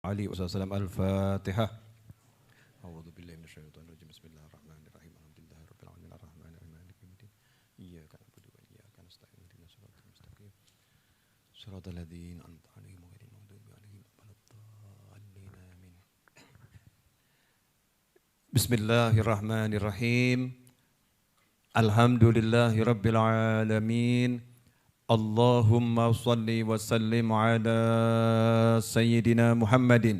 عليه وسلم الفاتحة. أعوذ بالله من الشيطان الرجيم. بسم الله الرحمن الرحيم. الحمد لله رب العالمين الرحمن الرحيم مالك يوم الدين. إياك نعبد وإياك نستعين اهدنا الصراط المستقيم صراط الذين أنعمت عليهم غير المغضوب عليهم ولا الضالين آمين. بسم الله الرحمن الرحيم. الحمد لله رب العالمين. Allahumma salli wa sallim ala Sayyidina Muhammadin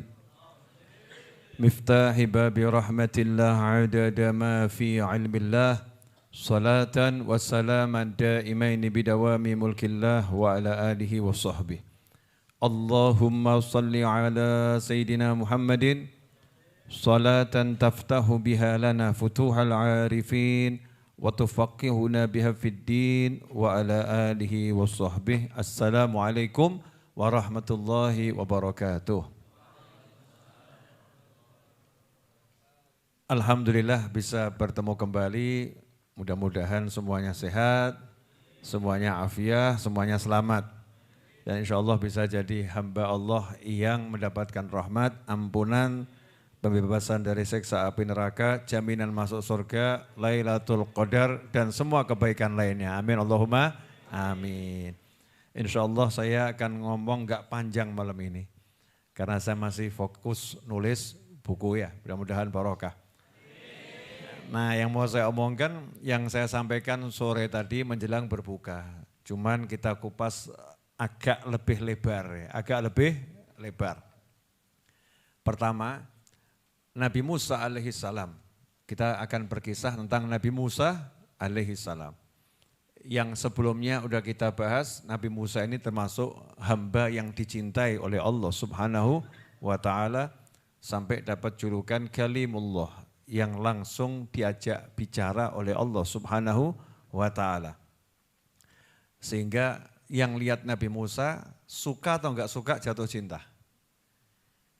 miftahi babi rahmatillah adada ma fi ilmillah salatan wa salaman daimaini bidawami mulkillah wa ala alihi wa sahbihi. Allahumma salli ala Sayyidina Muhammadin salatan taftahu biha lana futuhal arifin wa tufaqihuna biha fid din wa ala alihi wa sahbihi. Assalamualaikum warahmatullahi wabarakatuh. Alhamdulillah bisa bertemu kembali. Mudah-mudahan semuanya sehat, semuanya afiah, semuanya selamat. Dan insya Allah bisa jadi hamba Allah yang mendapatkan rahmat, ampunan, pembebasan dari siksa api neraka, jaminan masuk surga, Lailatul Qadar, dan semua kebaikan lainnya. Amin Allahumma amin. Insya Allah saya akan ngomong gak panjang malam ini. Karena saya masih fokus nulis buku ya, mudah-mudahan barokah. Nah yang mau saya omongkan, yang saya sampaikan sore tadi menjelang berbuka. Cuman kita kupas agak lebih lebar ya, agak lebih lebar. Pertama, Nabi Musa alaihi salam. Kita akan berkisah tentang Nabi Musa alaihi salam. Yang sebelumnya udah kita bahas, Nabi Musa ini termasuk hamba yang dicintai oleh Allah Subhanahu wa taala sampai dapat julukan Kalimullah yang langsung diajak bicara oleh Allah Subhanahu wa taala. Sehingga yang lihat Nabi Musa suka atau enggak suka jatuh cinta.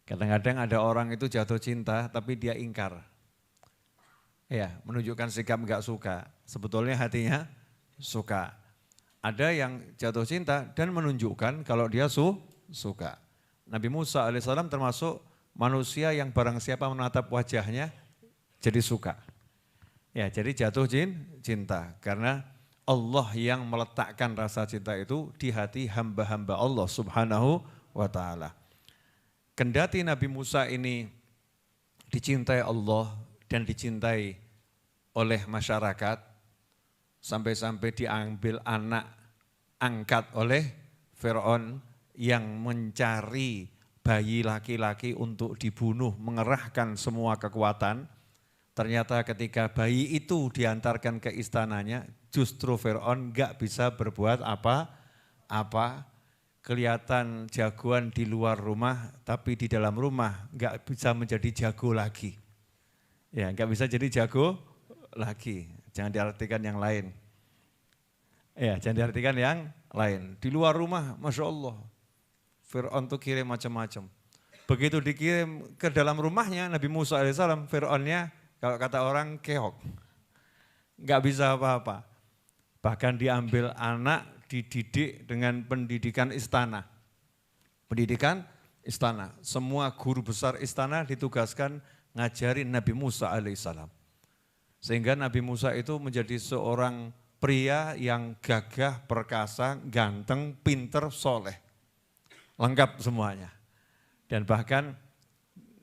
Kadang-kadang ada orang itu jatuh cinta tapi dia ingkar. Ya, menunjukkan sikap enggak suka. Sebetulnya hatinya suka. Ada yang jatuh cinta dan menunjukkan kalau dia suka. Nabi Musa alaihissalam termasuk manusia yang barang siapa menatap wajahnya jadi suka. Ya, jadi jatuh cinta karena Allah yang meletakkan rasa cinta itu di hati hamba-hamba Allah Subhanahu wa taala. Kendati Nabi Musa ini dicintai Allah dan dicintai oleh masyarakat, sampai-sampai diambil anak angkat oleh Fir'aun yang mencari bayi laki-laki untuk dibunuh, mengerahkan semua kekuatan. Ternyata ketika bayi itu diantarkan ke istananya, justru Fir'aun enggak bisa berbuat apa-apa. Kelihatan jagoan di luar rumah, tapi di dalam rumah enggak bisa menjadi jago lagi. Ya, enggak bisa jadi jago lagi. Jangan diartikan yang lain. Ya, jangan diartikan yang lain. Di luar rumah, Masya Allah, Fir'aun tuh kirim macam-macam. Begitu dikirim ke dalam rumahnya Nabi Musa alaihissalam, Fir'aunnya kalau kata orang keok. Enggak bisa apa-apa. Bahkan diambil anak, dididik dengan pendidikan istana. Pendidikan istana. Semua guru besar istana ditugaskan ngajarin Nabi Musa alaihissalam. Sehingga Nabi Musa itu menjadi seorang pria yang gagah, perkasa, ganteng, pinter, soleh. Lengkap semuanya. Dan bahkan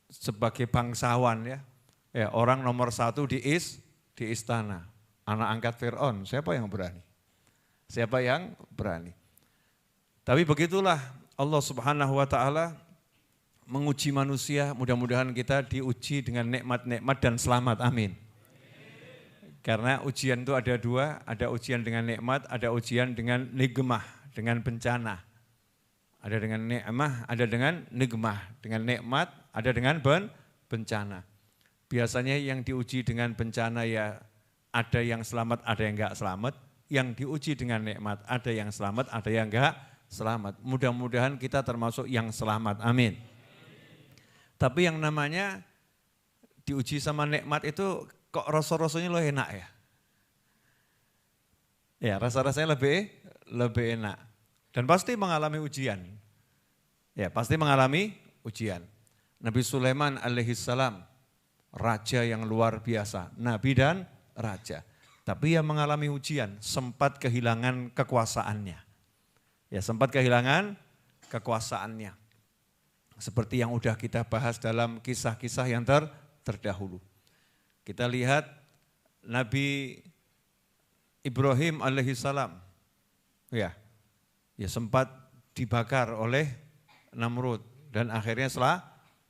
sebagai bangsawan ya orang nomor satu di istana. Anak angkat Fir'aun, siapa yang berani? Siapa yang berani? Tapi begitulah Allah Subhanahu wa taala menguji manusia, mudah-mudahan kita diuji dengan nikmat-nikmat dan selamat, amin. Karena ujian itu ada dua, ada ujian dengan nikmat, ada ujian dengan nikmah, dengan bencana. Ada dengan nikmah, ada dengan nikmah, dengan nikmat, ada dengan bencana. Biasanya yang diuji dengan bencana ya ada yang selamat, ada yang enggak selamat. Yang diuji dengan nikmat, ada yang selamat, ada yang enggak selamat. Mudah-mudahan kita termasuk yang selamat, amin. Tapi yang namanya diuji sama nikmat itu kok rasa-rasanya lo enak ya? Ya rasa-rasanya lebih enak. Dan pasti mengalami ujian. Ya pasti mengalami ujian. Nabi Sulaiman alaihissalam, raja yang luar biasa, nabi dan raja. Tapi ia mengalami ujian, sempat kehilangan kekuasaannya. Ya, sempat kehilangan kekuasaannya. Seperti yang udah kita bahas dalam kisah-kisah yang terdahulu. Kita lihat Nabi Ibrahim alaihissalam, ya sempat dibakar oleh Namrud dan akhirnya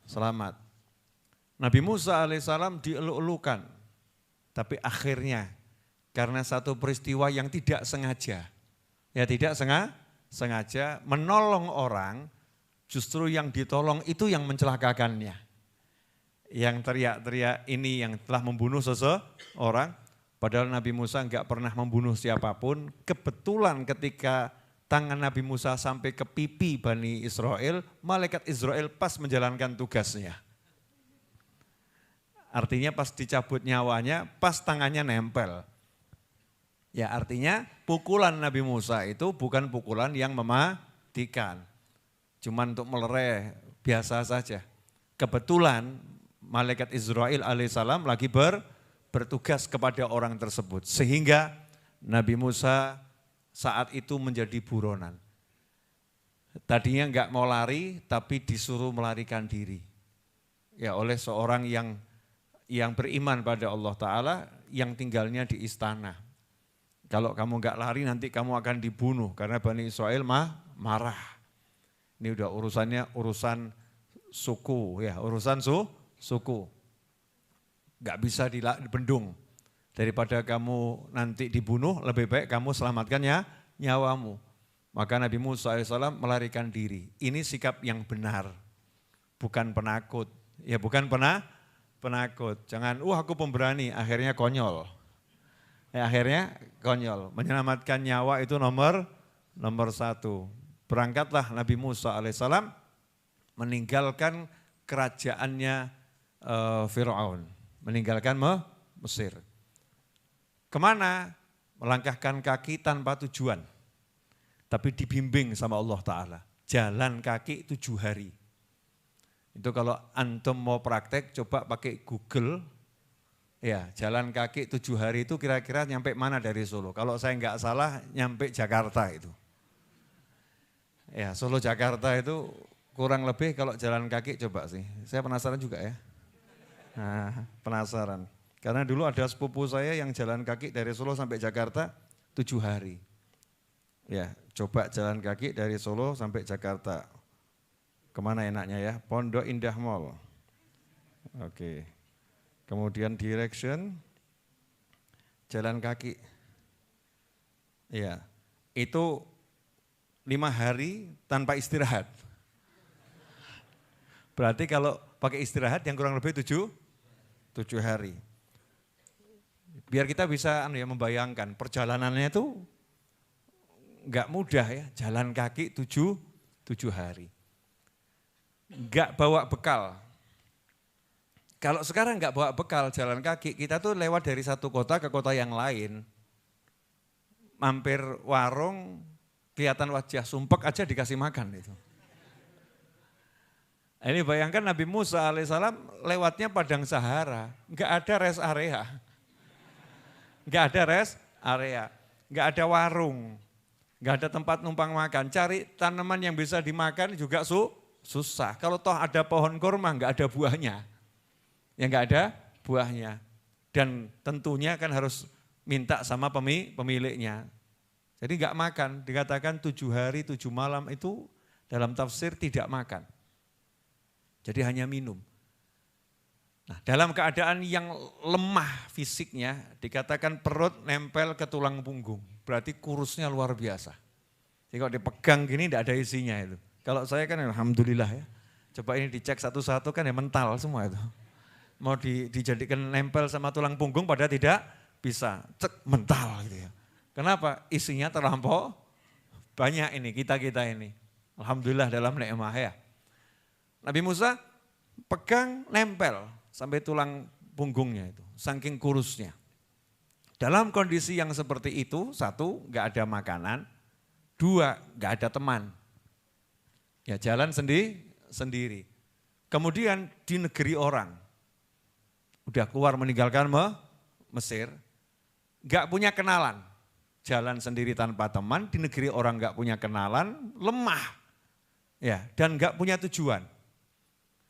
selamat. Nabi Musa alaihissalam dieluk-elukan, tapi akhirnya karena satu peristiwa yang tidak sengaja, sengaja menolong orang, justru yang ditolong itu yang mencelakakannya. Yang teriak-teriak ini yang telah membunuh seseorang, padahal Nabi Musa enggak pernah membunuh siapapun. Kebetulan ketika tangan Nabi Musa sampai ke pipi Bani Israel, malaikat Israel pas menjalankan tugasnya. Artinya pas dicabut nyawanya, pas tangannya nempel. Ya artinya pukulan Nabi Musa itu bukan pukulan yang mematikan. Cuman untuk melereh, biasa saja. Kebetulan malaikat Israel alaihissalam lagi bertugas kepada orang tersebut. Sehingga Nabi Musa saat itu menjadi buronan. Tadinya enggak mau lari tapi disuruh melarikan diri. Ya oleh seorang yang beriman pada Allah Ta'ala yang tinggalnya di istana. Kalau kamu enggak lari nanti kamu akan dibunuh karena Bani Israel marah. Ini udah urusan suku ya, urusan suku. Enggak bisa dibendung. Daripada kamu nanti dibunuh lebih baik kamu selamatkan nyawamu. Maka Nabi Musa AS melarikan diri. Ini sikap yang benar. Bukan penakut. Ya bukan penakut. Jangan, aku pemberani, akhirnya konyol. Akhirnya konyol. Menyelamatkan nyawa itu nomor satu. Berangkatlah Nabi Musa alaihissalam meninggalkan kerajaannya Fir'aun. Meninggalkan Mesir. Kemana? Melangkahkan kaki tanpa tujuan. Tapi dibimbing sama Allah Ta'ala. Jalan kaki 7 hari. Itu kalau antum mau praktek coba pakai Google. Ya, jalan kaki 7 hari itu kira-kira nyampe mana dari Solo? Kalau saya enggak salah nyampe Jakarta itu. Ya, Solo Jakarta itu kurang lebih kalau jalan kaki coba sih. Saya penasaran juga ya. Nah, penasaran. Karena dulu ada sepupu saya yang jalan kaki dari Solo sampai Jakarta 7 hari. Ya, coba jalan kaki dari Solo sampai Jakarta. Kemana enaknya ya? Pondok Indah Mall. Oke. Kemudian direction, jalan kaki. Ya, itu 5 hari tanpa istirahat. Berarti kalau pakai istirahat yang kurang lebih 7 hari. Biar kita bisa membayangkan perjalanannya itu enggak mudah ya, jalan kaki 7 hari. Enggak bawa bekal. Kalau sekarang enggak bawa bekal jalan kaki, kita tuh lewat dari satu kota ke kota yang lain. Mampir warung, kelihatan wajah sumpek aja dikasih makan itu. Ini bayangkan Nabi Musa alaihissalam lewatnya padang Sahara, enggak ada rest area. Enggak ada rest area, enggak ada warung, enggak ada tempat numpang makan. Cari tanaman yang bisa dimakan juga susah. Kalau toh ada pohon kurma enggak ada buahnya. Ya enggak ada buahnya. Dan tentunya kan harus minta sama pemiliknya. Jadi enggak makan, dikatakan 7 hari 7 malam itu dalam tafsir tidak makan. Jadi hanya minum. Nah, dalam keadaan yang lemah fisiknya, dikatakan perut nempel ke tulang punggung. Berarti kurusnya luar biasa. Jadi kalau dipegang gini tidak ada isinya itu. Kalau saya kan alhamdulillah ya. Coba ini dicek satu-satu kan ya mental semua itu. Mau dijadikan nempel sama tulang punggung pada tidak bisa. Cek mental gitu ya. Kenapa? Isinya terlampau banyak ini, kita-kita ini. Alhamdulillah dalam nikmah ya. Nabi Musa pegang nempel sampai tulang punggungnya itu, saking kurusnya. Dalam kondisi yang seperti itu, 1, enggak ada makanan, 2, enggak ada teman. Ya jalan sendiri. Kemudian di negeri orang, udah keluar meninggalkan Mesir, gak punya kenalan. Jalan sendiri tanpa teman, di negeri orang gak punya kenalan, lemah. Ya, dan gak punya tujuan.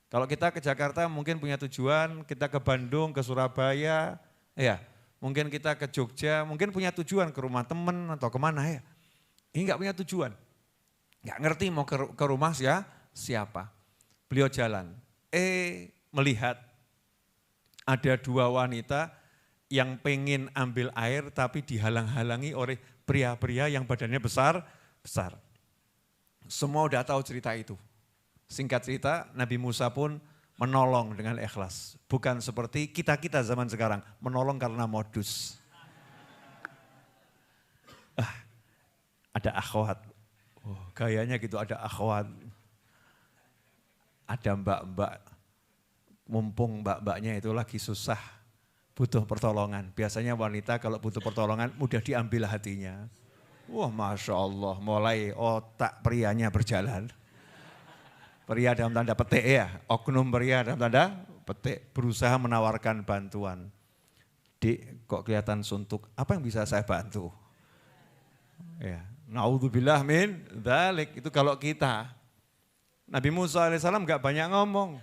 Kalau kita ke Jakarta mungkin punya tujuan, kita ke Bandung, ke Surabaya, ya, mungkin kita ke Jogja, mungkin punya tujuan ke rumah teman atau kemana ya. Ini gak punya tujuan. Gak ngerti mau ke rumah siapa. Beliau jalan, melihat ada dua wanita yang pengen ambil air tapi dihalang-halangi oleh pria-pria yang badannya besar. Semua udah tahu cerita itu. Singkat cerita, Nabi Musa pun menolong dengan ikhlas. Bukan seperti kita-kita zaman sekarang, menolong karena modus. Ada akhwat, gayanya gitu ada akhwat. Ada mbak-mbak, mumpung mbak-mbaknya itu lagi susah, butuh pertolongan. Biasanya wanita kalau butuh pertolongan mudah diambil hatinya. Wah, Masya Allah, mulai otak prianya berjalan. Pria dalam tanda petik ya, oknum pria dalam tanda petik berusaha menawarkan bantuan. Dik, kok kelihatan suntuk, apa yang bisa saya bantu? Ya, naudzubillah min dzalik, itu kalau kita. Nabi Musa alaihissalam gak banyak ngomong,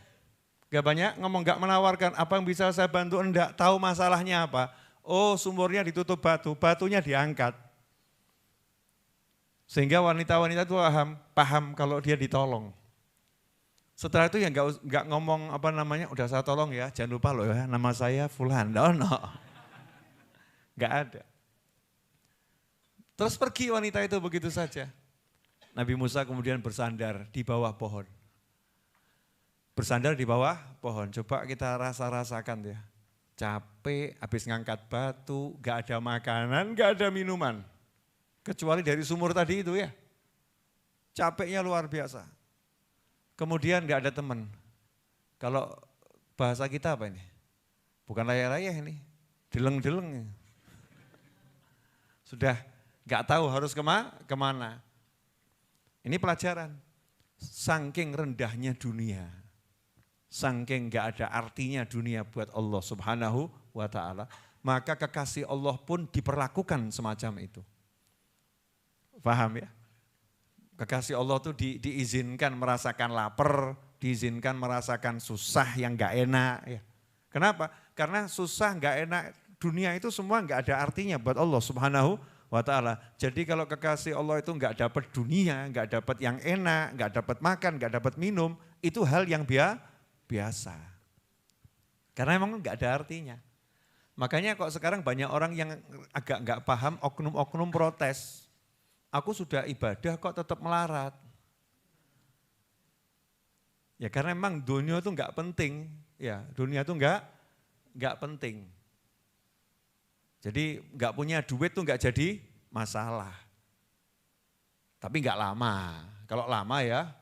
gak menawarkan apa yang bisa saya bantu, enggak, tahu masalahnya apa. Oh, sumurnya ditutup batu, batunya diangkat. Sehingga wanita-wanita itu paham kalau dia ditolong. Setelah itu ya enggak ngomong apa namanya, udah saya tolong ya, jangan lupa loh ya, nama saya Fulan, no. Enggak ada. Terus pergi wanita itu begitu saja. Nabi Musa kemudian bersandar di bawah pohon. Bersandar di bawah pohon, coba kita rasakan ya. Capek, habis ngangkat batu, gak ada makanan, gak ada minuman. Kecuali dari sumur tadi itu ya. Capeknya luar biasa. Kemudian gak ada teman. Kalau bahasa kita apa ini? Bukan layah-layah ini, deleng-deleng. Sudah gak tahu harus kemana. Ini pelajaran, saking rendahnya dunia, saking gak ada artinya dunia buat Allah Subhanahu wa ta'ala, maka kekasih Allah pun diperlakukan semacam itu. Paham ya? Kekasih Allah itu diizinkan merasakan lapar, diizinkan merasakan susah yang gak enak. Ya. Kenapa? Karena susah gak enak, dunia itu semua gak ada artinya buat Allah Subhanahu wa ta'ala. Jadi kalau kekasih Allah itu enggak dapat dunia, enggak dapat yang enak, enggak dapat makan, enggak dapat minum, itu hal yang biasa. Karena memang enggak ada artinya. Makanya kok sekarang banyak orang yang agak enggak paham, oknum-oknum protes. Aku sudah ibadah kok tetap melarat. Ya karena memang dunia itu enggak penting, ya dunia itu enggak penting. Jadi enggak punya duit tuh enggak jadi masalah. Tapi enggak lama. Kalau lama ya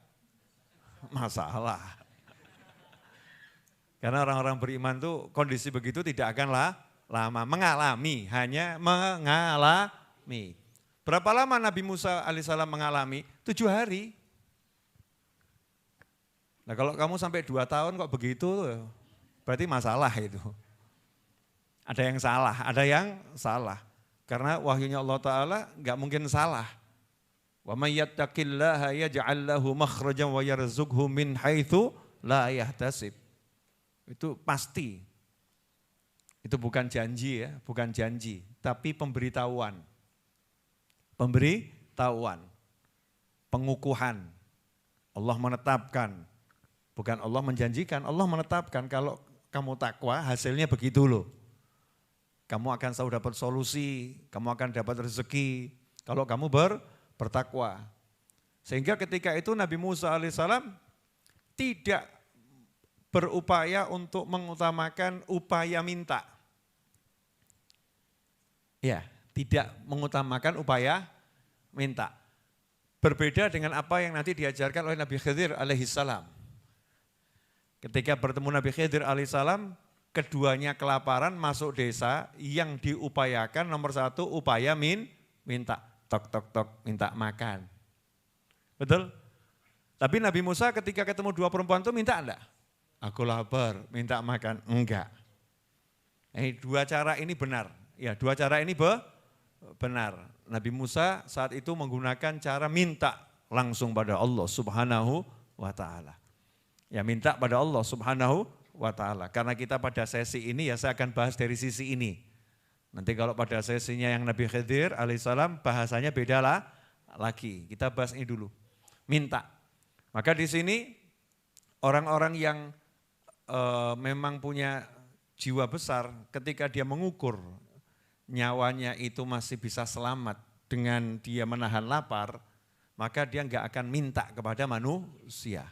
masalah. Karena orang-orang beriman tuh kondisi begitu tidak akan lama. Mengalami, hanya mengalami. Berapa lama Nabi Musa alaihissalam mengalami? 7 hari. Nah kalau kamu sampai 2 tahun kok begitu, berarti masalah itu. Ada yang salah. Karena wahyunya Allah Ta'ala enggak mungkin salah. Wa may yattaqillaha yaj'al lahu makhrajan wa yarzuqhu min haitsu la yahtasib. Itu pasti. Itu bukan janji ya, bukan janji, tapi pemberitahuan. Pemberitahuan. Pengukuhan. Allah menetapkan. Bukan Allah menjanjikan, Allah menetapkan kalau kamu takwa hasilnya begitu loh. Kamu akan selalu dapat solusi, kamu akan dapat rezeki kalau kamu bertakwa. Sehingga ketika itu Nabi Musa alaihissalam tidak berupaya untuk mengutamakan upaya minta. Ya, tidak mengutamakan upaya minta. Berbeda dengan apa yang nanti diajarkan oleh Nabi Khidir alaihissalam. Ketika bertemu Nabi Khidir alaihissalam, keduanya kelaparan masuk desa, yang diupayakan nomor 1 upaya minta. Tok, minta makan. Betul? Tapi Nabi Musa ketika ketemu 2 perempuan itu minta enggak? Aku lapar, minta makan. Enggak. Dua cara ini benar. Ya, dua cara ini benar. Nabi Musa saat itu menggunakan cara minta langsung pada Allah Subhanahu wa ta'ala. Ya, minta pada Allah Subhanahu wa ta'ala. Karena kita pada sesi ini ya saya akan bahas dari sisi ini. Nanti kalau pada sesinya yang Nabi Khidir alaihissalam bahasanya beda lagi. Kita bahas ini dulu. Minta. Maka di sini orang-orang yang memang punya jiwa besar ketika dia mengukur nyawanya itu masih bisa selamat dengan dia menahan lapar, maka dia enggak akan minta kepada manusia.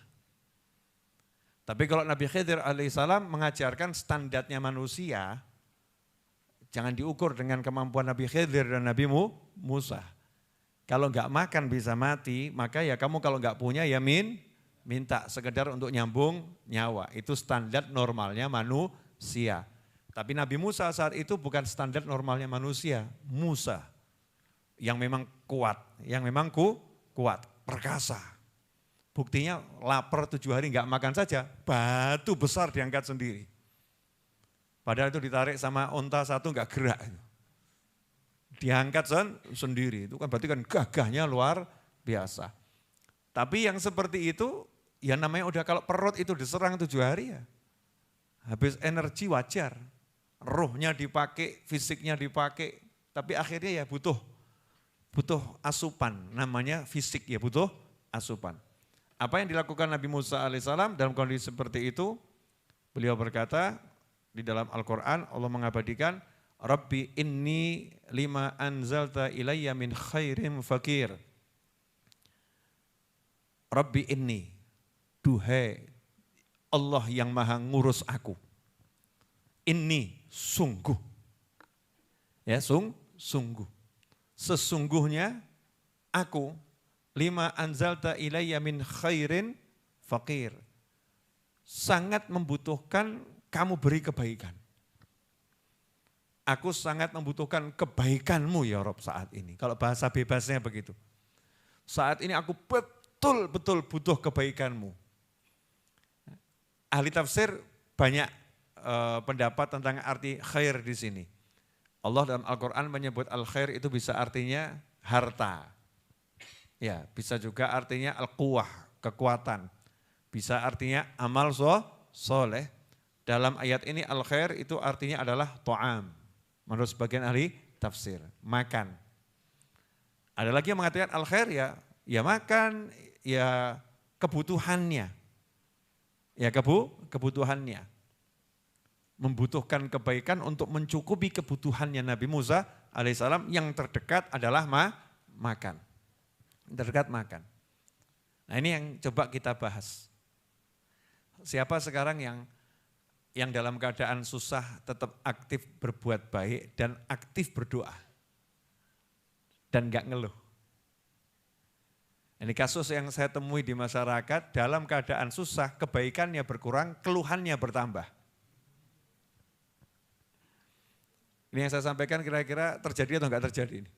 Tapi kalau Nabi Khidir alaihissalam mengajarkan standarnya manusia, jangan diukur dengan kemampuan Nabi Khidir dan Nabi Musa. Kalau enggak makan bisa mati, maka ya kamu kalau enggak punya ya minta sekedar untuk nyambung nyawa. Itu standar normalnya manusia. Tapi Nabi Musa saat itu bukan standar normalnya manusia. Musa yang memang kuat, yang memang kuat, perkasa. Buktinya lapar 7 hari enggak makan saja, batu besar diangkat sendiri. Padahal itu ditarik sama unta satu enggak gerak. Diangkat sendiri, itu kan berarti kan gagahnya luar biasa. Tapi yang seperti itu, ya namanya udah kalau perut itu diserang 7 hari ya, habis energi wajar. Ruhnya dipakai, fisiknya dipakai, tapi akhirnya ya butuh asupan, namanya fisik ya butuh asupan. Apa yang dilakukan Nabi Musa alaihissalam dalam kondisi seperti itu, beliau berkata di dalam Al-Quran, Allah mengabadikan, Rabbi inni lima anzalta ilayya min khairim fakir. Rabbi inni, duhai Allah yang maha ngurus aku. Inni, sungguh. Ya, sungguh. Sesungguhnya aku, lima anzalta ilayya min khairin fakir. Sangat membutuhkan kamu beri kebaikan. Aku sangat membutuhkan kebaikanmu ya Rob saat ini. Kalau bahasa bebasnya begitu. Saat ini aku betul-betul butuh kebaikanmu. Ahli tafsir banyak pendapat tentang arti khair di sini. Allah dalam Al-Quran menyebut al-khair itu bisa artinya harta. Ya, bisa juga artinya al-quwah, kekuatan. Bisa artinya amal soleh. Dalam ayat ini al-khair itu artinya adalah to'am. Menurut sebagian ahli tafsir, makan. Ada lagi yang mengatakan al-khair ya makan, ya kebutuhannya. Ya kebutuhannya. Membutuhkan kebaikan untuk mencukupi kebutuhannya Nabi Musa alaihissalam, yang terdekat adalah makan. Terdekat makan. Nah ini yang coba kita bahas. Siapa sekarang yang dalam keadaan susah tetap aktif berbuat baik dan aktif berdoa. Dan enggak ngeluh. Ini kasus yang saya temui di masyarakat, dalam keadaan susah kebaikannya berkurang, keluhannya bertambah. Ini yang saya sampaikan kira-kira terjadi atau enggak terjadi ini?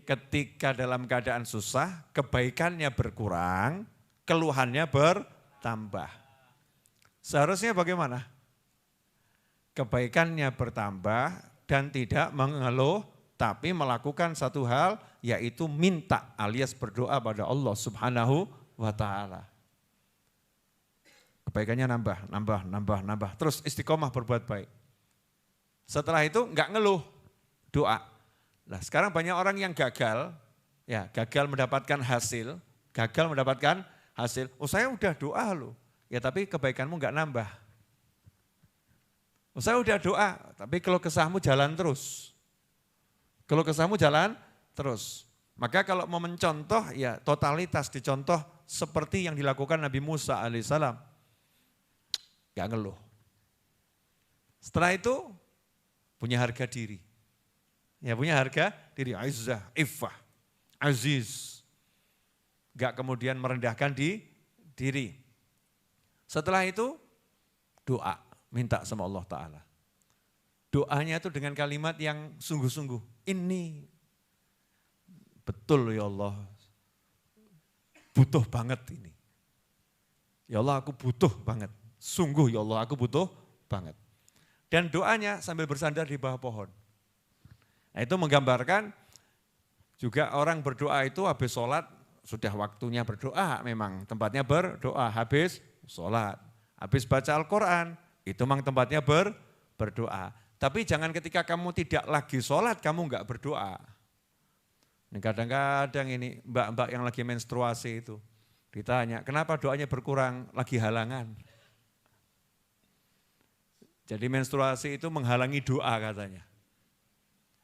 Ketika dalam keadaan susah, kebaikannya berkurang, keluhannya bertambah. Seharusnya bagaimana? Kebaikannya bertambah dan tidak mengeluh, tapi melakukan satu hal, yaitu minta alias berdoa pada Allah Subhanahu wa ta'ala. Kebaikannya nambah. Terus istiqomah berbuat baik. Setelah itu enggak ngeluh, doa. Nah sekarang banyak orang yang gagal mendapatkan hasil. Oh saya udah doa loh, ya tapi kebaikanmu enggak nambah. Oh saya udah doa, tapi kalau kesahmu jalan terus. Maka kalau mau mencontoh, ya totalitas dicontoh seperti yang dilakukan Nabi Musa alaihissalam. Enggak ngeluh. Setelah itu, punya harga diri. Ya punya harga diri, izzah, iffah, aziz. Enggak kemudian merendahkan diri. Setelah itu doa, minta sama Allah Ta'ala. Doanya itu dengan kalimat yang sungguh-sungguh. Ini betul ya Allah, butuh banget ini. Ya Allah aku butuh banget. Sungguh ya Allah aku butuh banget. Dan doanya sambil bersandar di bawah pohon. Nah, itu menggambarkan juga orang berdoa itu habis sholat, sudah waktunya berdoa memang. Tempatnya berdoa, habis sholat. Habis baca Al-Quran, itu memang tempatnya berdoa. Tapi jangan ketika kamu tidak lagi sholat, kamu enggak berdoa. Ini kadang-kadang ini mbak-mbak yang lagi menstruasi itu, ditanya, kenapa doanya berkurang? Lagi halangan. Jadi menstruasi itu menghalangi doa katanya.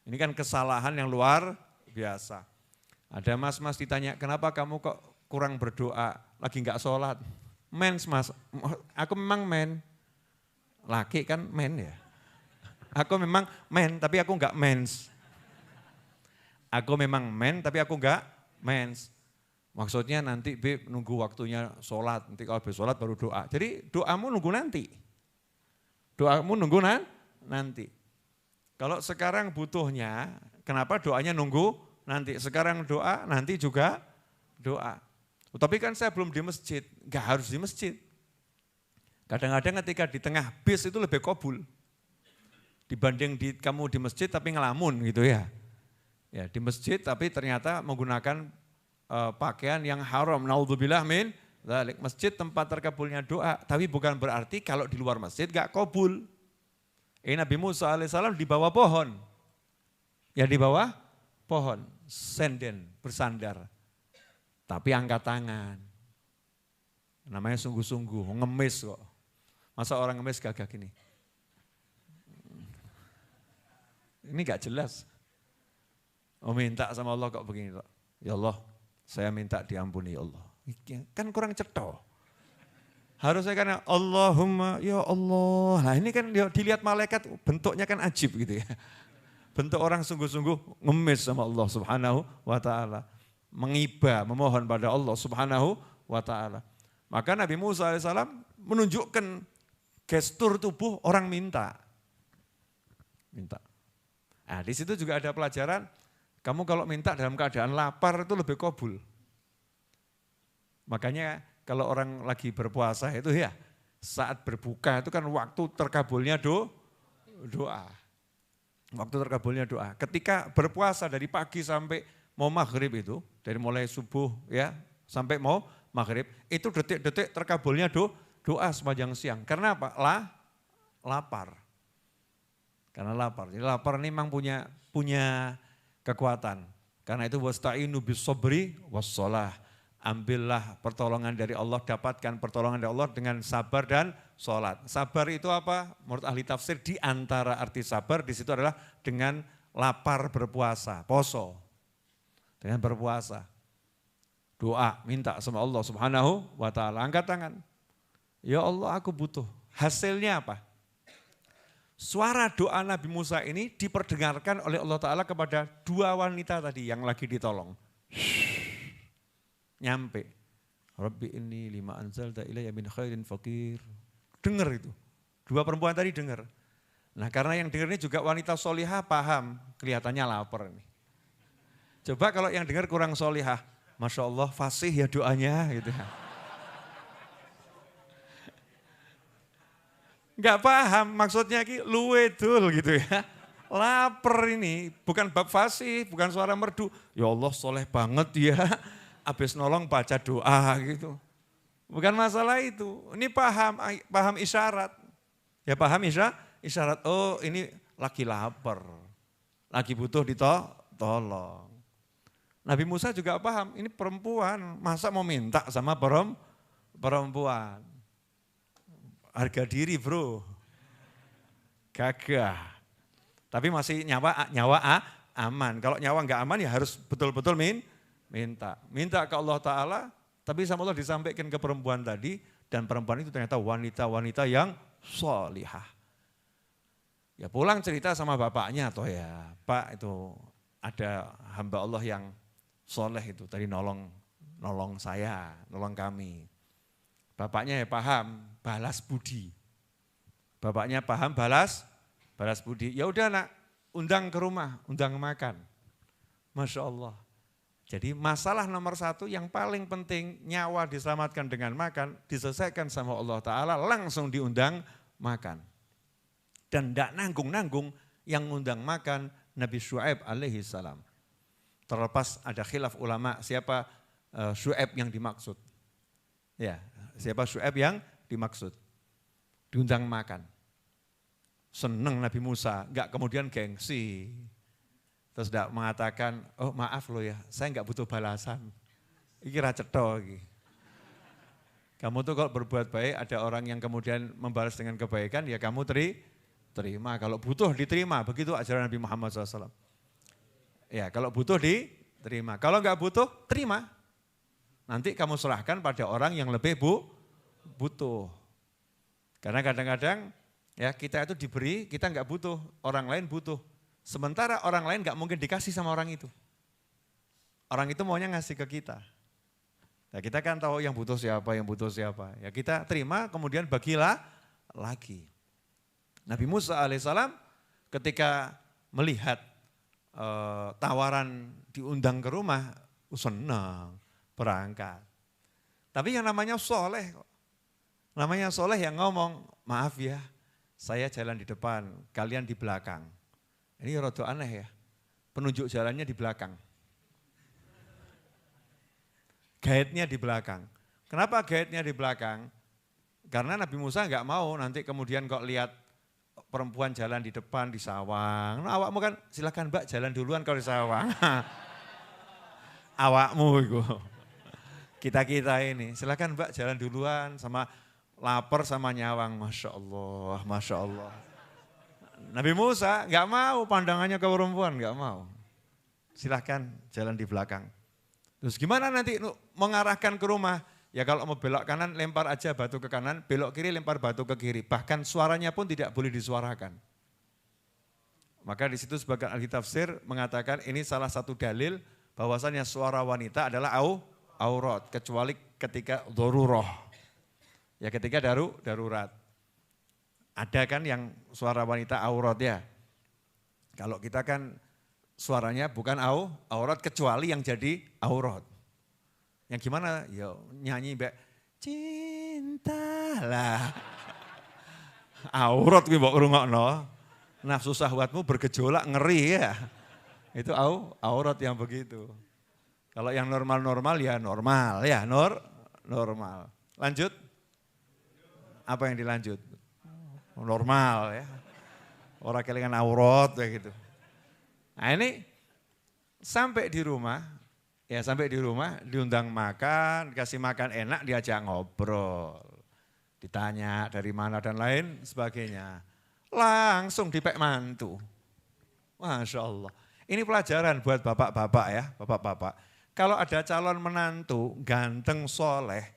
Ini kan kesalahan yang luar biasa. Ada mas-mas ditanya, kenapa kamu kok kurang berdoa? Lagi enggak sholat. Mens mas, aku memang men. Laki kan men ya. Aku memang men, tapi aku enggak mens. Aku memang men, tapi aku enggak mens. Maksudnya nanti Beb nunggu waktunya sholat, nanti kalau habis sholat baru doa. Jadi doamu nunggu nanti. Doamu nunggu nanti. Kalau sekarang butuhnya, kenapa doanya nunggu nanti? Sekarang doa, nanti juga doa. Tapi kan saya belum di masjid, enggak harus di masjid. Kadang-kadang ketika di tengah bis itu lebih kabul. Dibanding kamu di masjid tapi ngelamun gitu ya. Ya di masjid tapi ternyata menggunakan pakaian yang haram. Naudzubillah min dzalik. Masjid tempat terkabulnya doa, tapi bukan berarti kalau di luar masjid enggak kabul. Nabi Musa alaihissalam di bawah pohon. Ya di bawah pohon, senden, bersandar. Tapi angkat tangan. Namanya sungguh-sungguh, ngemis kok. Masa orang ngemis gagah gini? Ini gak jelas. Oh minta sama Allah kok begini. Ya Allah, saya minta diampuni ya Allah. Kan kurang cetok. Harusnya kan Allahumma ya Allah. Nah ini kan dilihat malaikat bentuknya kan ajib gitu ya. Bentuk orang sungguh-sungguh ngemis sama Allah subhanahu wa ta'ala. Mengiba, memohon pada Allah subhanahu wa ta'ala. Maka Nabi Musa alaihissalam menunjukkan gestur tubuh orang minta. Minta. Nah di situ juga ada pelajaran, kamu kalau minta dalam keadaan lapar itu lebih kabul. Makanya kalau orang lagi berpuasa itu ya, saat berbuka itu kan waktu terkabulnya doa. Waktu terkabulnya doa. Ketika berpuasa dari pagi sampai mau maghrib itu, dari mulai subuh ya sampai mau maghrib, itu detik-detik terkabulnya doa sepanjang siang. Karena apa? Lapar. Karena lapar. Jadi lapar ini memang punya kekuatan. Karena itu wasta'inu bis-sabri was-shalah. Ambillah pertolongan dari Allah, dapatkan pertolongan dari Allah dengan sabar dan sholat. Sabar itu apa? Menurut ahli tafsir di antara arti sabar di situ adalah dengan lapar berpuasa, poso. Dengan berpuasa. Doa, minta sama Allah subhanahu wa ta'ala. Angkat tangan. Ya Allah aku butuh. Hasilnya apa? Suara doa Nabi Musa ini diperdengarkan oleh Allah Ta'ala kepada dua wanita tadi yang lagi ditolong. Nyampe. Rabbi inni lima anzalta ilayya min khairin fakir. Dengar itu. Dua perempuan tadi dengar. Nah karena yang dengar ini juga wanita solihah paham. Kelihatannya lapar nih. Coba kalau yang dengar kurang solihah. Masya Allah fasih ya doanya gitu ya. Enggak paham maksudnya luwe dul gitu ya. Lapar ini bukan bab fasih, bukan suara merdu. Ya Allah soleh banget ya. Habis nolong baca doa gitu. Bukan masalah itu. Ini paham isyarat. Ya paham isyarat. Oh ini lagi lapar. Lagi butuh ditolong. Nabi Musa juga paham. Ini perempuan. Masa mau minta sama perempuan. Harga diri bro. Gagah. Tapi masih nyawa aman. Kalau nyawa enggak aman ya harus betul-betul minta. Minta ke Allah Ta'ala, tapi sama Allah disampaikan ke perempuan tadi, dan perempuan itu ternyata wanita-wanita yang sholihah. Ya pulang cerita sama bapaknya toh ya, Pak itu ada hamba Allah yang soleh itu, tadi nolong saya, nolong kami. Bapaknya ya paham, balas budi. Bapaknya paham balas budi. Ya udah nak, undang ke rumah, undang makan. Masya Allah. Jadi masalah nomor satu yang paling penting, nyawa diselamatkan dengan makan, diselesaikan sama Allah Ta'ala, langsung diundang makan. Dan tidak nanggung-nanggung yang ngundang makan Nabi Syuaib alaihi salam. Terlepas ada khilaf ulama siapa Syuaib yang dimaksud. Ya, siapa Syuaib yang dimaksud. Diundang makan. Seneng Nabi Musa, enggak kemudian gengsi. Terus tidak mengatakan, oh maaf loh ya, saya enggak butuh balasan. Iki ra cetha iki. Kamu tuh kalau berbuat baik, ada orang yang kemudian membalas dengan kebaikan, ya kamu terima. Kalau butuh diterima, begitu ajaran Nabi Muhammad SAW. Ya kalau butuh diterima, kalau enggak butuh, terima. Nanti kamu serahkan pada orang yang lebih butuh. Karena kadang-kadang ya kita itu diberi, kita enggak butuh, orang lain butuh. Sementara orang lain enggak mungkin dikasih sama orang itu. Orang itu maunya ngasih ke kita. Nah, kita kan tahu yang butuh siapa. Ya kita terima kemudian bagilah lagi. Nabi Musa alaihissalam ketika melihat tawaran diundang ke rumah, senang, berangkat. Tapi yang namanya soleh kok. Namanya soleh yang ngomong, maaf ya, saya jalan di depan, kalian di belakang. Ini rada aneh ya, penunjuk jalannya di belakang. Guide-nya di belakang. Kenapa guide-nya di belakang? Karena Nabi Musa enggak mau nanti kemudian kok lihat perempuan jalan di depan di sawang. Nah, awakmu kan silakan Mbak jalan duluan kalau di sawang. Awakmu itu. Kita ini silakan Mbak jalan duluan sama lapar sama nyawang. Masya Allah, Masya Allah. Nabi Musa enggak mau pandangannya ke perempuan, enggak mau. Silahkan jalan di belakang. Terus gimana nanti mengarahkan ke rumah? Ya kalau mau belok kanan lempar aja batu ke kanan, belok kiri lempar batu ke kiri. Bahkan suaranya pun tidak boleh disuarakan. Maka di situ sebagian ahli tafsir mengatakan ini salah satu dalil bahwasannya suara wanita adalah aurat. Kecuali ketika daruroh. Ya ketika darurat. Ada kan yang suara wanita aurat ya. Kalau kita kan suaranya bukan aurat kecuali yang jadi aurat. Yang gimana? Ya nyanyi mbak cintalah. Aurat kuwi mbok rungokno. Nafsu syahwatmu bergejolak ngeri ya. Itu aurat yang begitu. Kalau yang normal-normal ya normal ya normal. Lanjut. Apa yang dilanjut? Normal ya. Orang kelingan aurat kayak gitu. Nah ini sampai di rumah, diundang makan, dikasih makan enak, diajak ngobrol. Ditanya dari mana dan lain sebagainya. Langsung dipek mantu. Masya Allah. Ini pelajaran buat bapak-bapak ya, bapak-bapak. Kalau ada calon menantu ganteng soleh,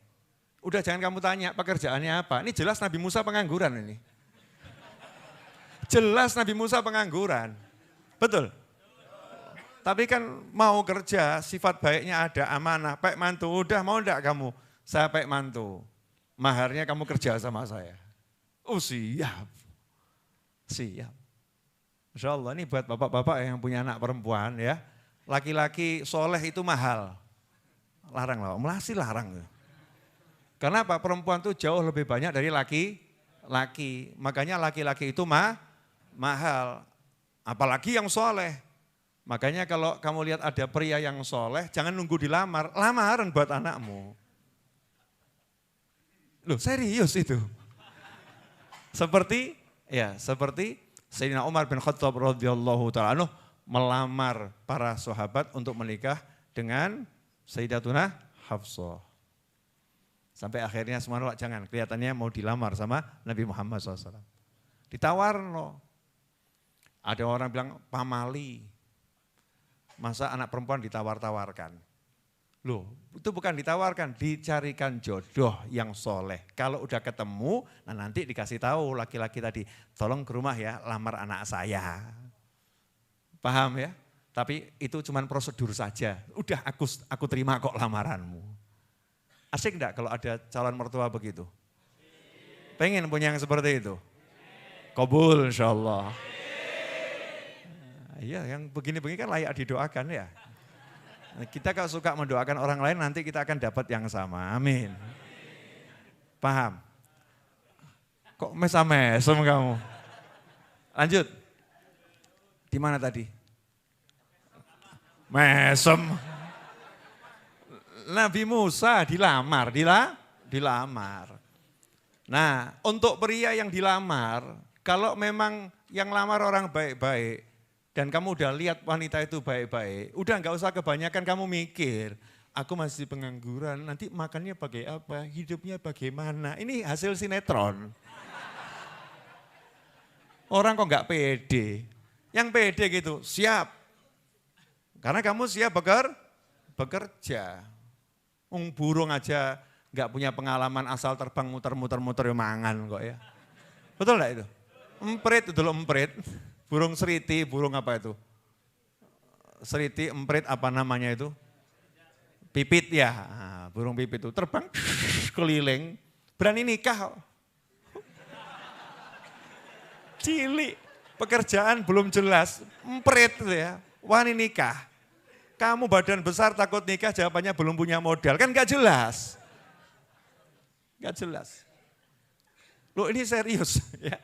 udah jangan kamu tanya pekerjaannya apa. Ini jelas Nabi Musa pengangguran ini. Jelas Nabi Musa pengangguran. Betul? Tapi kan mau kerja, sifat baiknya ada, amanah, pek mantu. Udah mau enggak kamu? Saya pek mantu. Maharnya kamu kerja sama saya. Oh siap. Siap. Masya Allah ini buat bapak-bapak yang punya anak perempuan ya. Laki-laki soleh itu mahal. Larang lah, melasi larang. Karena apa? Perempuan itu jauh lebih banyak dari laki-laki. Makanya laki-laki itu mahal. Apalagi yang soleh. Makanya kalau kamu lihat ada pria yang soleh, jangan nunggu dilamar, lamaran buat anakmu. Loh serius itu. Seperti Sayyidina Umar bin Khattab radhiyallahu ta'ala melamar para sahabat untuk menikah dengan Sayyidatuna Hafsah. Sampai akhirnya semua nolak, jangan, kelihatannya mau dilamar sama Nabi Muhammad SAW. Ditawar no. Ada orang bilang pamali. Masa anak perempuan ditawar-tawarkan? Loh, itu bukan ditawarkan, dicarikan jodoh yang soleh. Kalau udah ketemu, nah nanti dikasih tahu laki-laki tadi, tolong ke rumah ya, lamar anak saya. Paham ya? Tapi itu cuma prosedur saja. Udah aku terima kok lamaranmu. Asik enggak kalau ada calon mertua begitu? Pengen punya yang seperti itu? Qabul insyaallah. Iya, yang begini-begini kan layak didoakan ya. Kita kalau suka mendoakan orang lain nanti kita akan dapat yang sama. Amin. Paham? Kok mesem kamu? Lanjut. Di mana tadi? Mesem. Nabi Musa dilamar. Nah, untuk pria yang dilamar, kalau memang yang lamar orang baik-baik, dan kamu udah lihat wanita itu baik-baik, udah nggak usah kebanyakan kamu mikir, aku masih pengangguran, nanti makannya pakai apa, hidupnya bagaimana. Ini hasil sinetron. Orang kok nggak pede. Yang pede gitu, siap. Karena kamu siap bekerja. Burung aja nggak punya pengalaman asal terbang muter-muter ya mangan kok ya. Betul nggak itu? Emprit itu loh, emprit. Burung seriti, burung apa itu? Seriti, emprit apa namanya itu? Pipit ya, nah, burung pipit itu terbang keliling, berani nikah. Cilik, pekerjaan belum jelas, emprit ya, wani nikah. Kamu badan besar takut nikah, jawabannya belum punya modal, kan gak jelas. Gak jelas. Loh ini serius ya,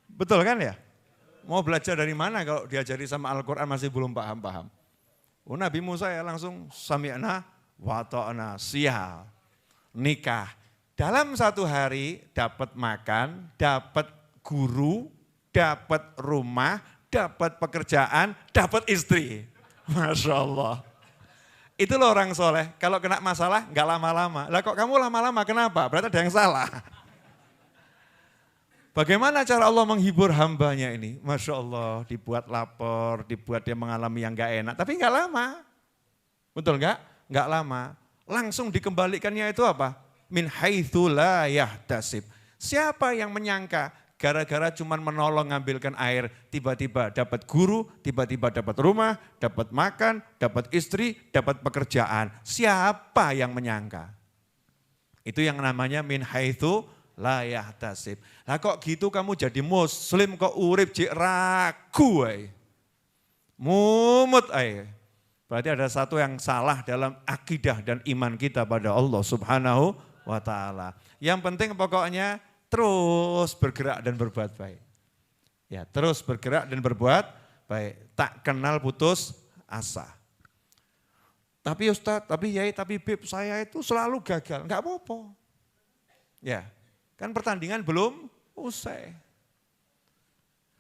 betul kan ya? Mau belajar dari mana kalau diajari sama Al-Quran masih belum paham-paham. Oh, Nabi Musa ya langsung sami'na wa ta'na, siap, nikah. Dalam satu hari dapat makan, dapat guru, dapat rumah, dapat pekerjaan, dapat istri. Masya Allah. Itu loh orang soleh, kalau kena masalah nggak lama-lama. Lah kok kamu lama-lama kenapa? Berarti ada yang salah. Bagaimana cara Allah menghibur hambanya ini? Masya Allah, dibuat lapor, dibuat dia mengalami yang nggak enak, tapi nggak lama. Betul nggak? Nggak lama. Langsung dikembalikannya itu apa? Min haitsu la yahtasib. Siapa yang menyangka gara-gara cuman menolong ngambilkan air, tiba-tiba dapat guru, tiba-tiba dapat rumah, dapat makan, dapat istri, dapat pekerjaan. Siapa yang menyangka? Itu yang namanya min haitsu la yahtasib. Lah kok gitu kamu jadi muslim kok urip jek ragu ae. Mumut ae. Berarti ada satu yang salah dalam akidah dan iman kita pada Allah Subhanahu wa taala. Yang penting pokoknya terus bergerak dan berbuat baik. Ya, terus bergerak dan berbuat baik. Tak kenal putus asa. Tapi Ustadz, tapi Yai, tapi Bib, saya itu selalu gagal. Enggak apa-apa. Ya, kan pertandingan belum usai.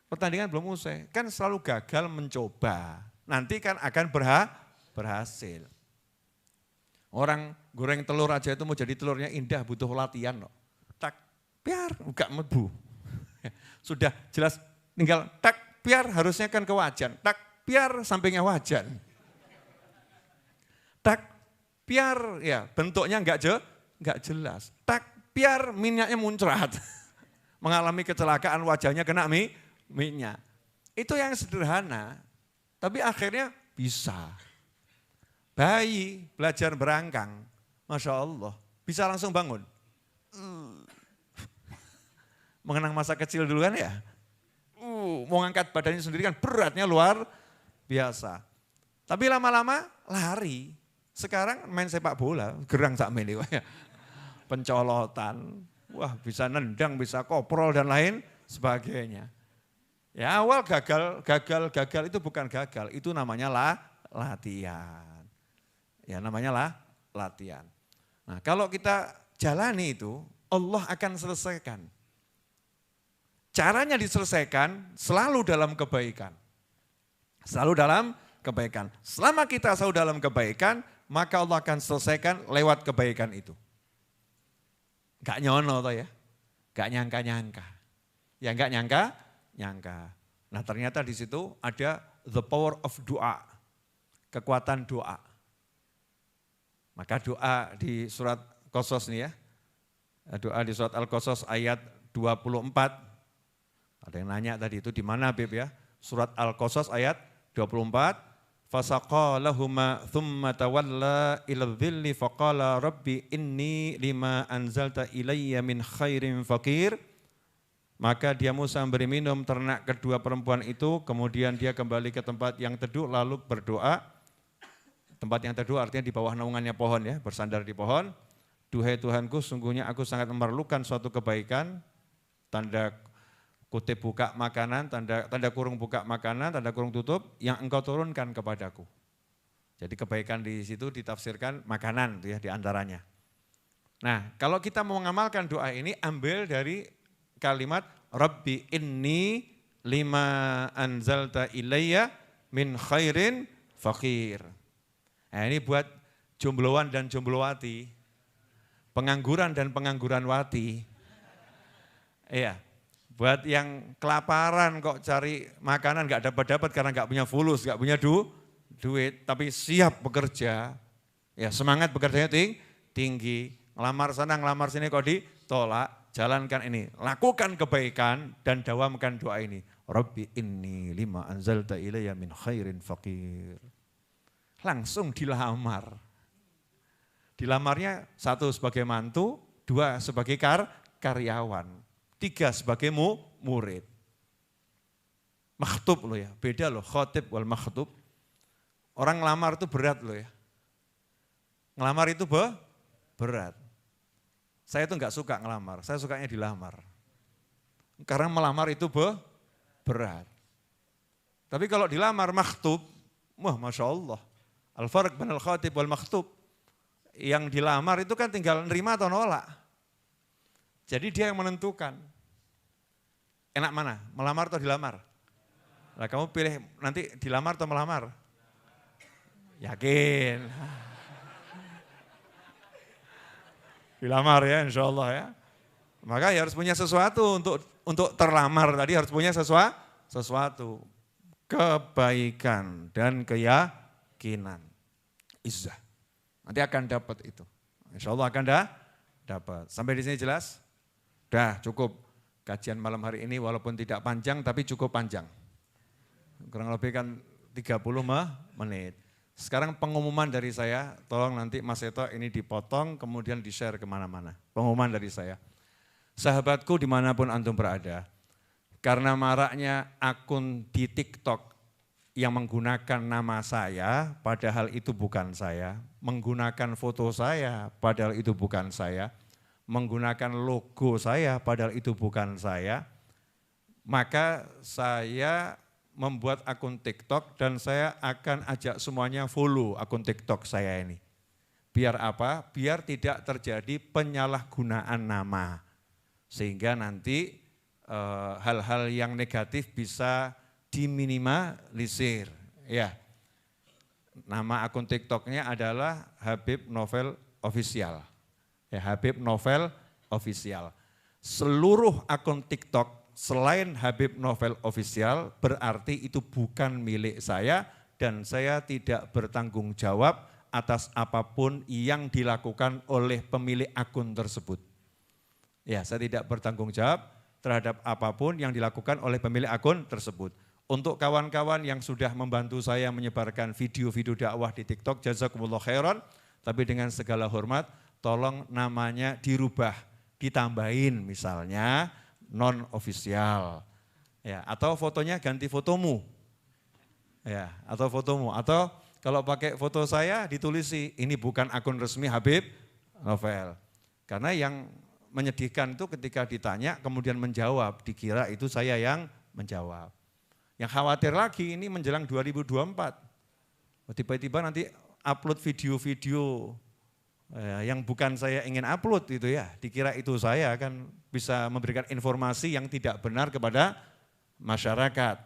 Pertandingan belum usai. Kan selalu gagal mencoba. Nanti kan akan berhasil. Orang goreng telur aja itu mau jadi telurnya indah butuh latihan loh. Biar enggak mebu. Sudah jelas tinggal tak biar harusnya kan ke wajan. Tak biar sampingnya wajan. Tak biar ya bentuknya enggak jelas. Tak biar minyaknya muncrat. Mengalami kecelakaan wajahnya kena minyak. Itu yang sederhana. Tapi akhirnya bisa. Bayi belajar berangkang. Masya Allah. Bisa langsung bangun. Mengenang masa kecil dulu kan ya. Mau ngangkat badannya sendiri kan beratnya luar biasa. Tapi lama-lama lari. Sekarang main sepak bola, gerang sak mene ya. Pencolotan. Wah, bisa nendang, bisa koprol dan lain sebagainya. Ya awal gagal itu bukan gagal, itu namanya latihan. Ya namanya latihan. Nah, kalau kita jalani itu, Allah akan selesaikan. Caranya diselesaikan selalu dalam kebaikan. Selalu dalam kebaikan. Selama kita selalu dalam kebaikan, maka Allah akan selesaikan lewat kebaikan itu. Gak nyono toh ya, gak nyangka-nyangka. Ya gak nyangka. Nah ternyata di situ ada the power of doa, kekuatan doa. Maka doa di surat Qasas nih ya, doa di surat Al-Qasas ayat 24. Ada yang nanya tadi itu di mana Bib ya? Surat Al-Qasas ayat 24. Fasaqalahuma thumma tawalla ila dhilli faqala rabbi inni lima anzalta ilayya min khairin faqir. Maka dia Musa memberi minum ternak kedua perempuan itu, kemudian dia kembali ke tempat yang teduh lalu berdoa. Tempat yang teduh artinya di bawah naungannya pohon ya, bersandar di pohon. Duhai Tuhanku, sungguhnya aku sangat memerlukan suatu kebaikan, tanda kutip buka makanan, tanda kurung buka makanan, tanda kurung tutup, yang engkau turunkan kepadaku. Jadi kebaikan di situ ditafsirkan makanan tuh ya di antaranya. Nah, kalau kita mau mengamalkan doa ini, ambil dari kalimat Rabbi inni lima anzalta ilayya min khairin faqir. Nah, ini buat jombloan dan jomblowati, pengangguran dan pengangguranwati. Iya, buat yang kelaparan kok cari makanan nggak dapat karena nggak punya fulus, nggak punya duit, tapi siap bekerja, ya semangat bekerjanya tinggi, ngelamar sana ngelamar sini kok ditolak, jalankan ini, lakukan kebaikan dan dawamkan doa ini. Rabbi inni lima anzalta ilayya min khairin faqir. Langsung dilamar. Dilamarnya 1 sebagai mantu, 2 sebagai karyawan, 3 sebagai murid. Makhtub loh ya, beda loh khotib wal makhtub. Orang ngelamar itu berat loh ya. Ngelamar itu berat. Saya tuh enggak suka ngelamar, saya sukanya dilamar. Karena melamar itu berat. Tapi kalau dilamar makhtub, wah Masya Allah. Al-farq bainal khatib wal makhtub. Yang dilamar itu kan tinggal nerima atau nolak. Jadi dia yang menentukan. Enak mana? Melamar atau dilamar? Nah, kamu pilih nanti dilamar atau melamar? Yakin? Dilamar ya insya Allah ya. Maka ya harus punya sesuatu untuk terlamar tadi harus punya sesuatu. Kebaikan dan keyakinan. Izzah. Nanti akan dapat itu. Insya Allah akan dapat. Sampai di sini jelas? Dah cukup. Kajian malam hari ini walaupun tidak panjang tapi cukup panjang. Kurang lebih kan 30 menit. Sekarang pengumuman dari saya, tolong nanti Mas Seto ini dipotong kemudian di-share kemana-mana. Pengumuman dari saya. Sahabatku dimanapun antum berada, karena maraknya akun di TikTok yang menggunakan nama saya, padahal itu bukan saya, menggunakan foto saya, padahal itu bukan saya, menggunakan logo saya, padahal itu bukan saya, maka saya membuat akun TikTok dan saya akan ajak semuanya follow akun TikTok saya ini. Biar apa? Biar tidak terjadi penyalahgunaan nama. Sehingga nanti hal-hal yang negatif bisa diminimalisir. Ya. Nama akun TikToknya adalah Habib Novel Official. Ya, Habib Novel Official. Seluruh akun TikTok selain Habib Novel Official berarti itu bukan milik saya dan saya tidak bertanggung jawab atas apapun yang dilakukan oleh pemilik akun tersebut. Ya, saya tidak bertanggung jawab terhadap apapun yang dilakukan oleh pemilik akun tersebut. Untuk kawan-kawan yang sudah membantu saya menyebarkan video-video dakwah di TikTok, jazakumullah khairan, tapi dengan segala hormat, tolong namanya dirubah, ditambahin misalnya non-official, ya, atau fotonya ganti fotomu, ya, atau fotomu, atau kalau pakai foto saya ditulisi ini bukan akun resmi Habib Novel, karena yang menyedihkan itu ketika ditanya kemudian menjawab, dikira itu saya yang menjawab. Yang khawatir lagi ini menjelang 2024, tiba-tiba nanti upload video-video yang bukan saya ingin upload itu ya, dikira itu saya akan bisa memberikan informasi yang tidak benar kepada masyarakat.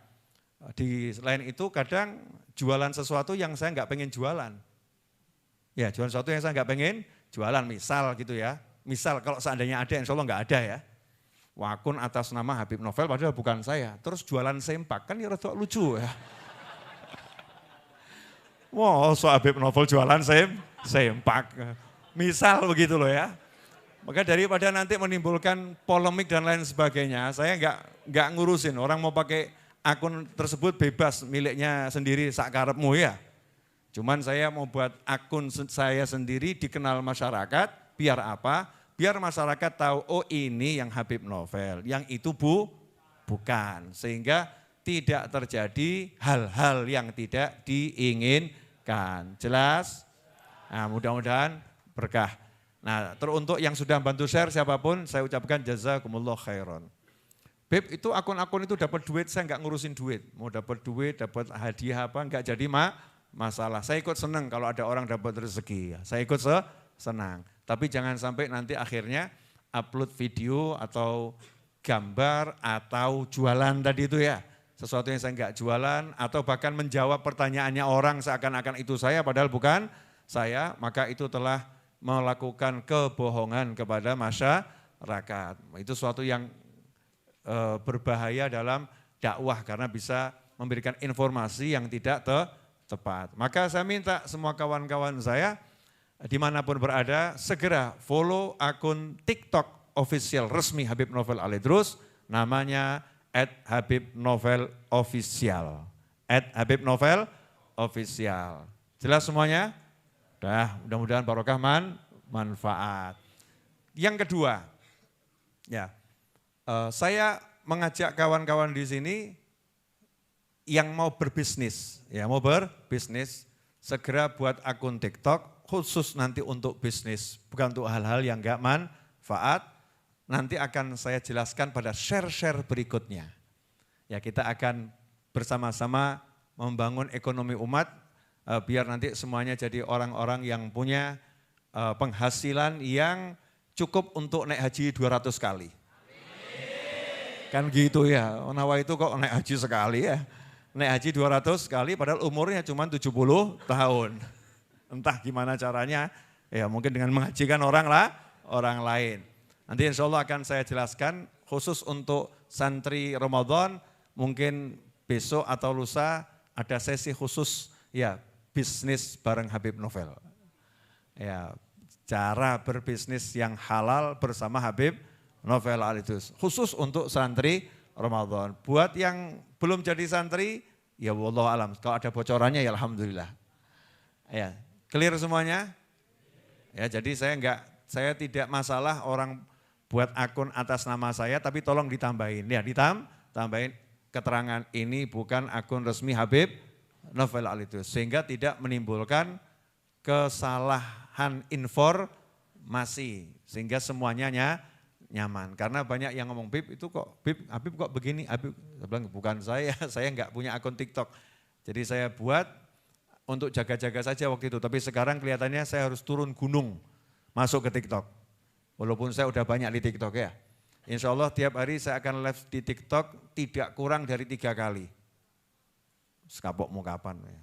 Di selain itu kadang jualan sesuatu yang saya nggak pengen jualan. Ya, jualan sesuatu yang saya nggak pengen jualan, misal gitu ya. Misal kalau seandainya ada, insya Allah nggak ada ya. Akun atas nama Habib Novel padahal bukan saya. Terus jualan sempak, kan ya rada lucu ya. Wah, so Habib Novel jualan sempak. Misal begitu loh ya. Maka daripada nanti menimbulkan polemik dan lain sebagainya, saya nggak ngurusin. Orang mau pakai akun tersebut bebas, miliknya sendiri sakarepmu ya. Cuman saya mau buat akun saya sendiri dikenal masyarakat, biar apa? Biar masyarakat tahu, oh ini yang Habib Novel, yang itu bukan. Sehingga tidak terjadi hal-hal yang tidak diinginkan. didoakan. Jelas? Nah, mudah-mudahan berkah. Nah, teruntuk yang sudah bantu share siapapun, saya ucapkan jazakumullah khairan. Beb, itu akun-akun itu dapat duit, saya enggak ngurusin duit. Mau dapat duit, dapat hadiah apa, enggak jadi masalah. Saya ikut senang kalau ada orang dapat rezeki. Saya ikut senang. Tapi jangan sampai nanti akhirnya upload video atau gambar atau jualan tadi itu ya. Sesuatu yang saya enggak jualan atau bahkan menjawab pertanyaannya orang seakan-akan itu saya padahal bukan saya. Maka itu telah melakukan kebohongan kepada masyarakat. Itu suatu yang berbahaya dalam dakwah karena bisa memberikan informasi yang tidak tepat. Maka saya minta semua kawan-kawan saya dimanapun berada segera follow akun TikTok official resmi Habib Novel Al-Idrus, namanya @habibnovelofficial. @habibnovelofficial. Jelas semuanya? Mudah-mudahan barokah manfaat. Yang kedua, ya. Saya mengajak kawan-kawan di sini yang mau berbisnis, segera buat akun TikTok khusus nanti untuk bisnis, bukan untuk hal-hal yang enggak manfaat. Nanti akan saya jelaskan pada share-share berikutnya. Ya, kita akan bersama-sama membangun ekonomi umat biar nanti semuanya jadi orang-orang yang punya penghasilan yang cukup untuk naik haji 200 kali. Kan gitu ya, Nawa itu kok naik haji sekali ya. Naik haji 200 kali padahal umurnya cuma 70 tahun. Entah gimana caranya, ya mungkin dengan menghajikan orang lain. Nanti insya Allah akan saya jelaskan khusus untuk santri Ramadan, mungkin besok atau lusa ada sesi khusus ya bisnis bareng Habib Novel. Ya, cara berbisnis yang halal bersama Habib Novel Al-Idrus, khusus untuk santri Ramadan. Buat yang belum jadi santri, ya wallahu alam. Kalau ada bocorannya ya alhamdulillah. Ya, clear semuanya? Ya, jadi saya tidak masalah orang buat akun atas nama saya, tapi tolong ditambahin. Ya, tambahin keterangan ini bukan akun resmi Habib Novel Al-Idrus, sehingga tidak menimbulkan kesalahan informasi, sehingga semuanya nyaman. Karena banyak yang ngomong, Habib kok begini, Habib, saya bilang bukan saya enggak punya akun TikTok. Jadi saya buat untuk jaga-jaga saja waktu itu, tapi sekarang kelihatannya saya harus turun gunung masuk ke TikTok. Walaupun saya udah banyak di TikTok ya. Insya Allah tiap hari saya akan live di TikTok tidak kurang dari 3 kali. Sekapok mau kapan ya.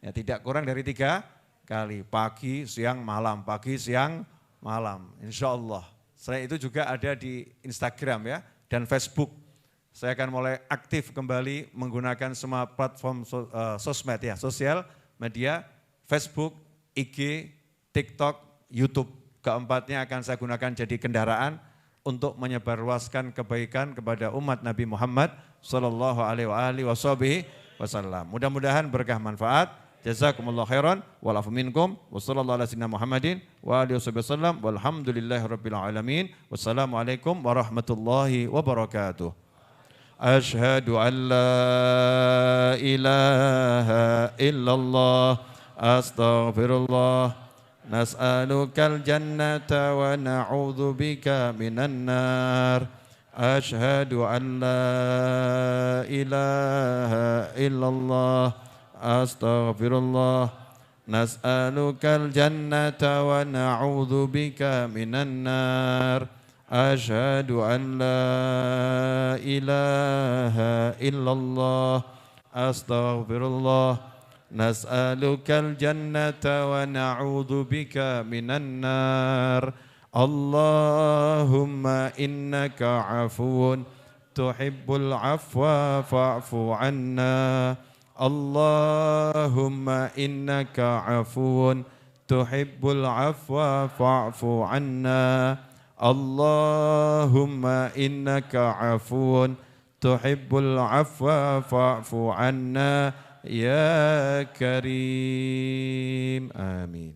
Ya tidak kurang dari 3 kali, pagi, siang, malam, pagi, siang, malam, insya Allah. Selain itu juga ada di Instagram ya dan Facebook. Saya akan mulai aktif kembali menggunakan semua platform sosmed ya, sosial media, Facebook, IG, TikTok, YouTube. Keempatnya akan saya gunakan jadi kendaraan untuk menyebarluaskan kebaikan kepada umat Nabi Muhammad sallallahu alaihi wasallam. Mudah-mudahan berkah manfaat. Jazakumullah khairan walafu minkum wa sallallahu ala sayyidina Muhammadin wa alihi wasallam walhamdulillahi rabbil alamin. Wassalamualaikum warahmatullahi wabarakatuh. Asyhadu an la ilaha illallah astaghfirullah nas'alukal jannata wa na'udzu bika minan nar. Asyhadu an la ilaha illallah astaghfirullah nas'alukal jannata wa na'udzu bika minan nar. Asyhadu an la ilaha illallah astaghfirullah nas'alukal jannata wa na'udzu bika minan nar. Allahumma innaka afuwun tuhibbul afwa fa'fu anna. Allahumma innaka afuwun tuhibbul afwa fa'fu anna. Allahumma innaka afuwun tuhibbul afwa fa'fu anna ya karim. Amin.